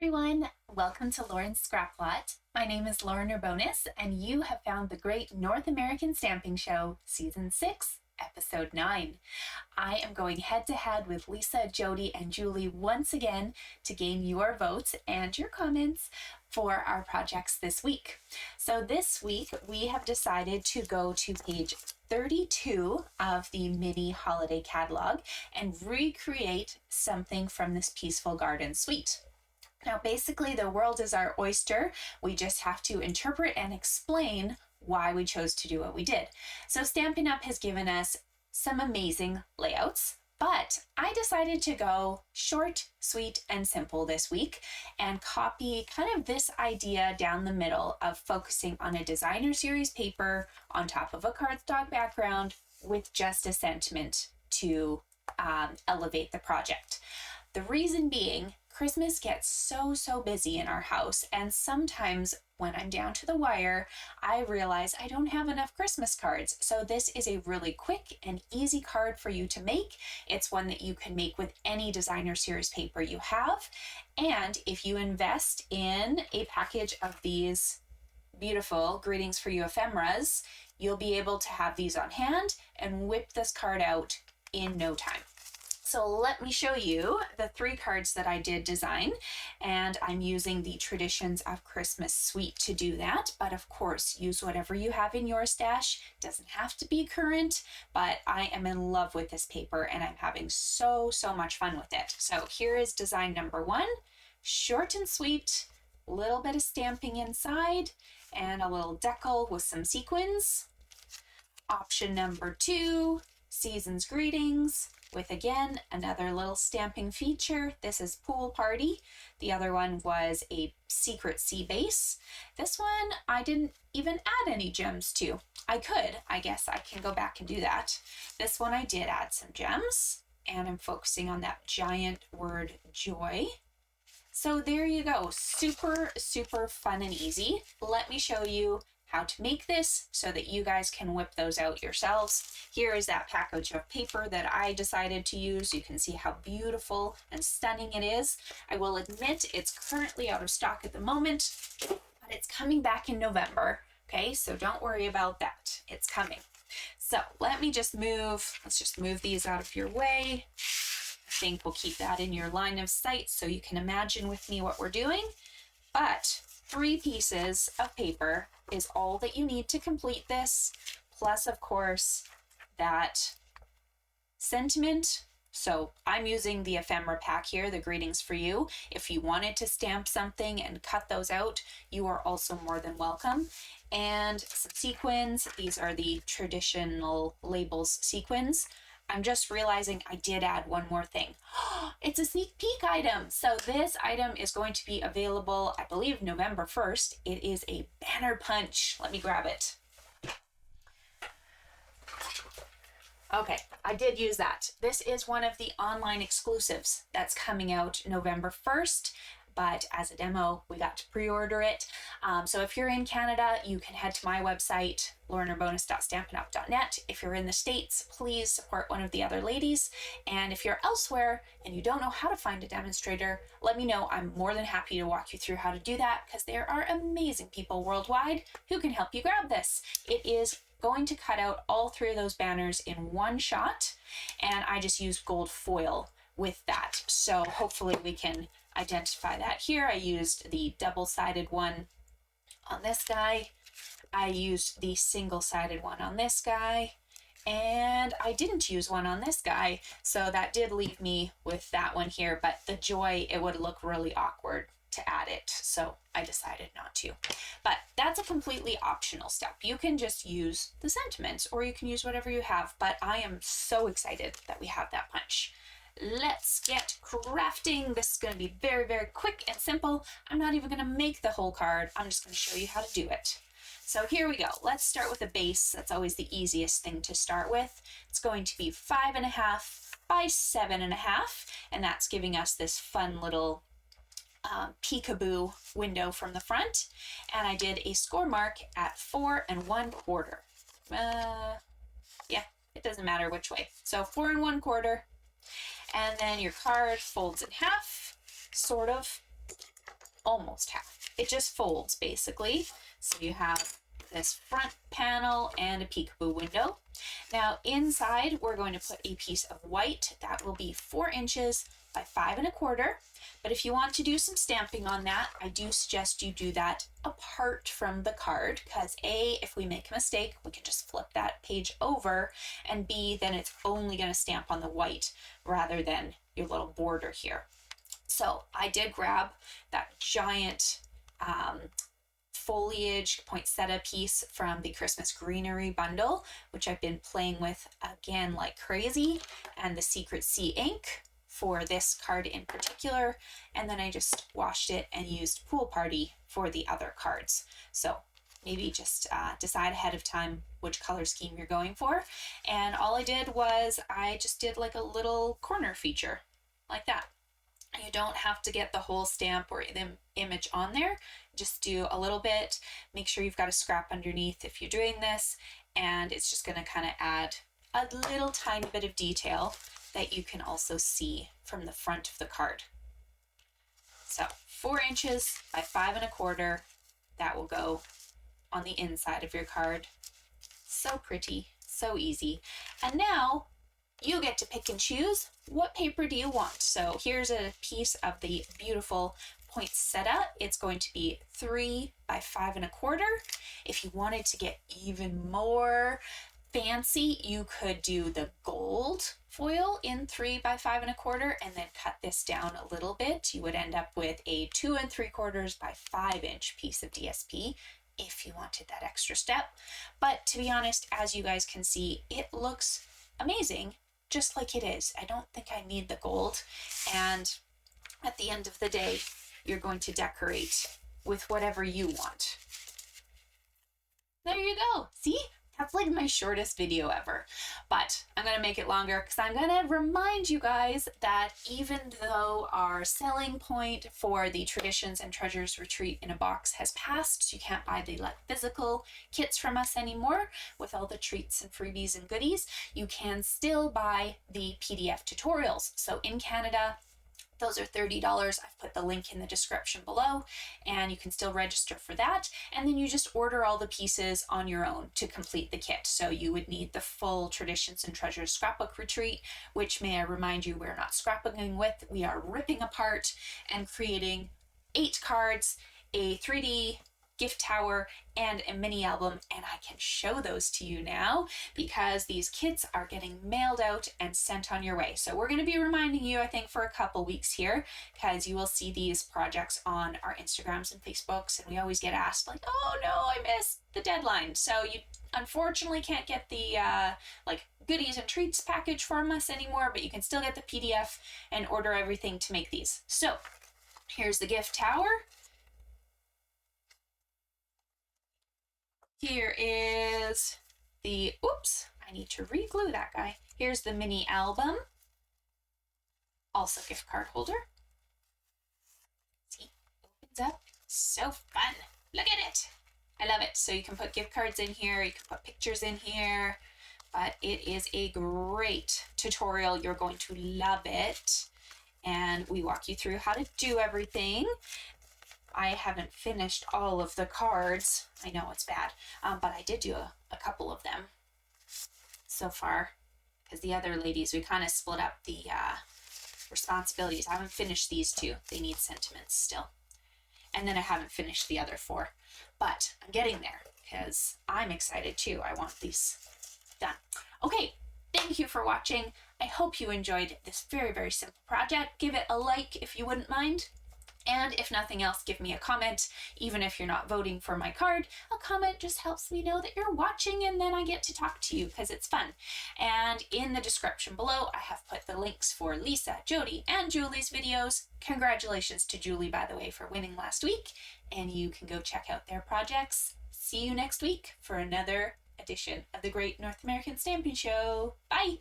Everyone, welcome to Lauren's Scrapplot. My name is Lauren Urbonis, and you have found the Great North American Stamping Show, Season 6, Episode 9. I am going head-to-head with Lisa, Jodie, and Julie once again to gain your votes and your comments for our projects this week. So this week, we have decided to go to page 32 of the mini holiday catalog and recreate something from this Peaceful Garden suite. Now, basically, the world is our oyster. We just have to interpret and explain why we chose to do what we did. So Stampin' Up! Has given us some amazing layouts, but I decided to go short, sweet, and simple this week and copy kind of this idea down the middle of focusing on a designer series paper on top of a cardstock background with just a sentiment to elevate the project. The reason being, Christmas gets so busy in our house, and sometimes when I'm down to the wire, I realize I don't have enough Christmas cards. So this is a really quick and easy card for you to make. It's one that you can make with any designer series paper you have. And if you invest in a package of these beautiful Greetings for You ephemeras, you'll be able to have these on hand and whip this card out in no time. So let me show you the 3 cards that I did design, and I'm using the Traditions of Christmas suite to do that, but of course use whatever you have in your stash. Doesn't have to be current, but I am in love with this paper and I'm having so much fun with it. So here is design number 1, short and sweet, a little bit of stamping inside and a little decal with some sequins. Option number 2, Season's Greetings, with again another little stamping feature. This is Pool Party. The other one was a Secret Sea base. This one I didn't even add any gems to. I could, I guess I can go back and do that. This one I did add some gems, and I'm focusing on that giant word joy. So there you go, super fun and easy. Let me show you how to make this so that you guys can whip those out yourselves. Here is that package of paper that I decided to use. You can see how beautiful and stunning it is. I will admit it's currently out of stock at the moment, but it's coming back in November. Okay, so don't worry about that. It's coming. So let's just move these out of your way. I think we'll keep that in your line of sight so you can imagine with me what we're doing. But 3 pieces of paper is all that you need to complete this, plus of course that sentiment. So I'm using the ephemera pack here, the Greetings for You. If you wanted to stamp something and cut those out, you are also more than welcome. And some sequins. These are the traditional labels sequins. I'm just realizing I did add one more thing. It's a sneak peek item. So this item is going to be available, I believe, November 1st. It is a banner punch. Let me grab it. Okay, I did use that. This is one of the online exclusives that's coming out November 1st. But as a demo, we got to pre-order it. So if you're in Canada, you can head to my website, laurenurbonus.stampinup.net. If you're in the States, please support one of the other ladies. And if you're elsewhere and you don't know how to find a demonstrator, let me know. I'm more than happy to walk you through how to do that, because there are amazing people worldwide who can help you grab this. It is going to cut out all 3 of those banners in one shot, and I just used gold foil with that. So hopefully we can identify that here. I used the double-sided one on this guy. I used the single-sided one on this guy, and I didn't use one on this guy. So that did leave me with that one here, but the joy, it would look really awkward to add it. So I decided not to, but that's a completely optional step. You can just use the sentiments or you can use whatever you have, but I am so excited that we have that punch. Let's get crafting. This is going to be very quick and simple. I'm not even going to make the whole card. I'm just going to show you how to do it. So here we go. Let's start with a base. That's always the easiest thing to start with. It's going to be 5.5 by 7.5, and that's giving us this fun little peekaboo window from the front. And I did a score mark at 4 1/4. Yeah, it doesn't matter which way. So 4 1/4. And then your card folds in half, sort of. almost half. It just folds basically. So you have this front panel and a peekaboo window. Now inside we're going to put a piece of white that will be 4 inches by 5 1/4. But if you want to do some stamping on that, I do suggest you do that apart from the card, because A, if we make a mistake, we can just flip that page over, and B, then it's only going to stamp on the white rather than your little border here. So I did grab that giant foliage poinsettia piece from the Christmas greenery bundle, which I've been playing with again like crazy, and the Secret Sea ink for this card in particular, and then I just washed it and used Pool Party for the other cards. So maybe just decide ahead of time which color scheme you're going for. And all I did was I just did like a little corner feature like that. You don't have to get the whole stamp or the image on there. Just do a little bit. Make sure you've got a scrap underneath if you're doing this, and it's just going to kind of add a little tiny bit of detail that you can also see from the front of the card. So 4 inches by 5 1/4, that will go on the inside of your card. So pretty, so easy. And now you get to pick and choose what paper do you want. So here's a piece of the beautiful poinsettia. It's going to be 3 by 5 1/4. If you wanted to get even more fancy, you could do the gold foil in 3 by 5 1/4 and then cut this down a little bit. You would end up with a 2 3/4 by 5 inch piece of DSP if you wanted that extra step. But to be honest, as you guys can see, it looks amazing just like it is. I don't think I need the gold, and at the end of the day, you're going to decorate with whatever you want. There you go. See? That's like my shortest video ever, but I'm going to make it longer because I'm going to remind you guys that even though our selling point for the Traditions and Treasures Retreat in a Box has passed, so you can't buy the physical kits from us anymore with all the treats and freebies and goodies, you can still buy the PDF tutorials. So in Canada, those are $30. I've put the link in the description below, and you can still register for that. And then you just order all the pieces on your own to complete the kit. So you would need the full Traditions and Treasures scrapbook retreat, which, may I remind you, we're not scrapbooking with. We are ripping apart and creating 8 cards, a 3D gift tower, and a mini album, and I can show those to you now because these kits are getting mailed out and sent on your way. So we're going to be reminding you, I think, for a couple weeks here, because you will see these projects on our Instagrams and Facebooks, and we always get asked like, oh no, I missed the deadline. So you unfortunately can't get the goodies and treats package from us anymore, but you can still get the PDF and order everything to make these. So here's the gift tower. Here is the, oops, I need to re-glue that guy. Here's the mini album, also gift card holder. See, opens up, so fun. Look at it. I love it. So you can put gift cards in here, you can put pictures in here, but it is a great tutorial. You're going to love it. And we walk you through how to do everything. I haven't finished all of the cards. I know it's bad, but I did do a couple of them so far, because the other ladies, we kind of split up the responsibilities. I haven't finished these 2. They need sentiments still. And then I haven't finished the other 4, but I'm getting there because I'm excited too. I want these done. Okay, thank you for watching. I hope you enjoyed this very, very simple project. Give it a like if you wouldn't mind. And if nothing else, give me a comment. Even if you're not voting for my card, a comment just helps me know that you're watching, and then I get to talk to you because it's fun. And in the description below, I have put the links for Lisa, Jodie, and Julie's videos. Congratulations to Julie, by the way, for winning last week. And you can go check out their projects. See you next week for another edition of the Great North American Stamping Show. Bye!